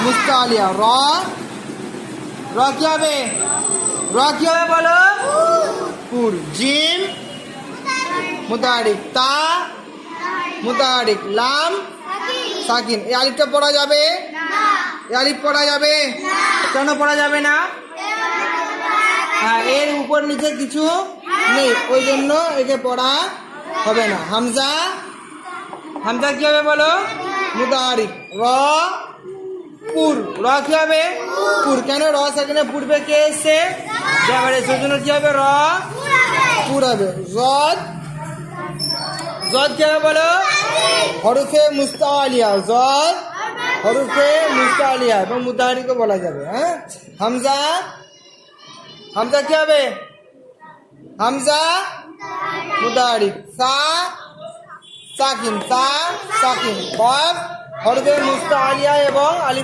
মুস্তাআলিয়া র র কি হবে বলো পুর জিম মুতাহারিক তা মুতাহারিক লাম সাকিন এই আলিফটা পড়া যাবে এই আলিফ পড়া যাবে কেন পড়া যাবে না হ্যাঁ এর উপর নিচে কিছু নেই ওই জন্য একে পড়া হবে না হামজা কি হবে বলো মুতাহারিক র পুর র কি হবে পুর কেন র সেখানে পূর্বে কে এসছে যাবে সেজন্য কি হবে র পুর হবে জদ কি হবে বলো হরফে মুস্তাআলিয়া জদ হরফে মুস্তাআলিয়া এবং মুতাহারিকও বলা যাবে হ্যাঁ হামজা কি হবে হামজা মুতাহারিক সাকিন কফ হরফে মুস্তাআলিয়া এবং আলিফ